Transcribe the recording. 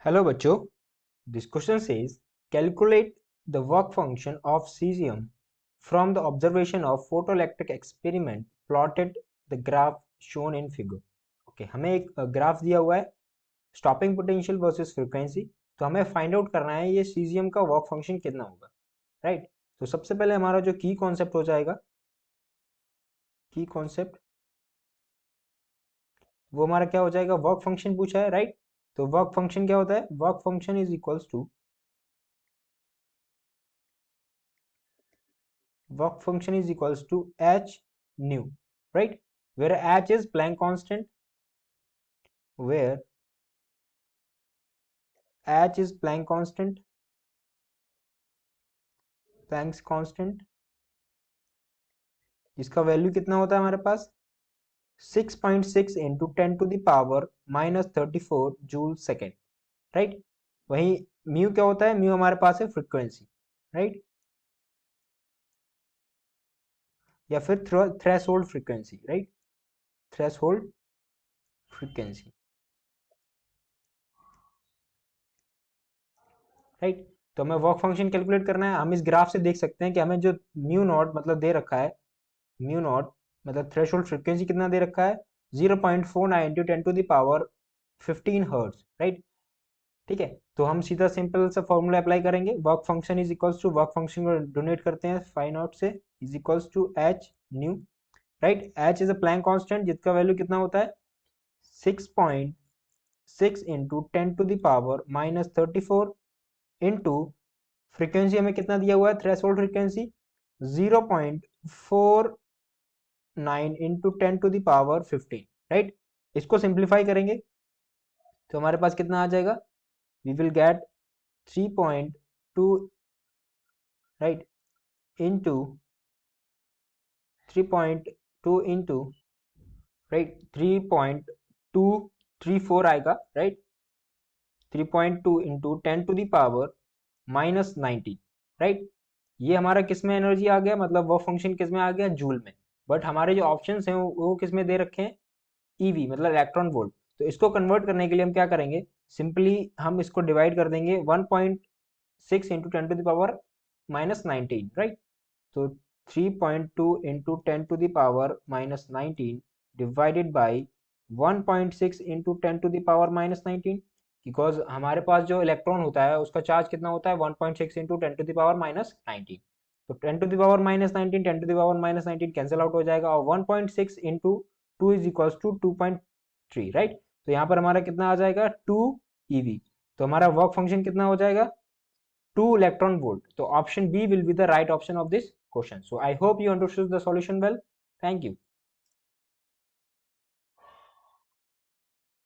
Hello बच्चों, this question says calculate the work function of cesium from the observation of photoelectric experiment plotted the graph shown in figure. Okay, हमें एक graph दिया हुआ है stopping potential versus frequency, तो हमें find out करना है ये सीजियम का वर्क फंक्शन कितना होगा, राइट। तो सबसे पहले हमारा जो की कॉन्सेप्ट हो जाएगा, की कॉन्सेप्ट वो हमारा क्या हो जाएगा, वर्क फंक्शन पूछा है, राइट। तो वर्क फंक्शन क्या होता है, work function is equals to work function is equals to h nu, right, where h is Planck constant, where h is Planck constant, Planck's constant, जिसका वैल्यू कितना होता है हमारे पास 6.6 इंटू 10⁻⁻34 जूल सेकेंड, राइट। वही mu क्या होता है, mu हमारे पास है फ्रीक्वेंसी, राइट, या फिर threshold frequency, right, threshold frequency, right. तो हमें वर्क फंक्शन कैलकुलेट करना है। हम इस ग्राफ से देख सकते हैं कि हमें जो म्यू नॉट मतलब दे रखा है, म्यू नॉट मतलब थ्रेशोल्ड फ्रीक्वेंसी कितना दे रखा है 0.49 इंटू 10⁻15 हर्ट्ज, राइट। ठीक है, तो हम सीधा सिंपल सा फॉर्मूला अप्लाई करेंगे, work function is equals to, work function को डोनेट करते हैं फाइव नॉट से, is equals to H nu, right. H is a Planck constant जिसका वैल्यू कितना होता है 6.6 इंटू 10⁻⁻34 इंटू फ्रीक्वेंसी हमें कितना दिया हुआ है, थ्रेशोल्ड फ्रीक्वेंसी 0.49 इंटू 10⁻15, राइट। इसको सिंप्लीफाई करेंगे तो हमारे पास कितना आ जाएगा, we will get 3.2, right, into 3.2 into, right, 3.234 आएगा, राइट, 3.2 इंटू 10⁻⁻19, राइट। ये हमारा किस में एनर्जी आ गया, मतलब वो फंक्शन किस में आ गया, जूल में। बट हमारे जो ऑप्शंस हैं वो किस में दे रखे हैं, ईवी मतलब इलेक्ट्रॉन वोल्ट। तो इसको कन्वर्ट करने के लिए हम क्या करेंगे, सिंपली हम इसको डिवाइड कर देंगे 1.6 इंटू 10⁻⁻19, राइट। तो 3.2 into 10⁻⁻19 divided by 1.6 into 10⁻⁻19, because हमारे पास जो इलेक्ट्रॉन होता है उसका चार्ज कितना होता है 1.6 इंटू 10⁻⁻19। तो 10⁻⁻19 10⁻⁻19 कैंसिल आउट हो जाएगा, और 1.6 into 2 is equals to 2.3, right. तो यहाँ पर हमारा कितना आ जाएगा 2 EV। तो हमारा वर्क फंक्शन कितना हो जाएगा 2 electron volt. So option B will be the right option of this question. So I hope you understood the solution well. Thank you.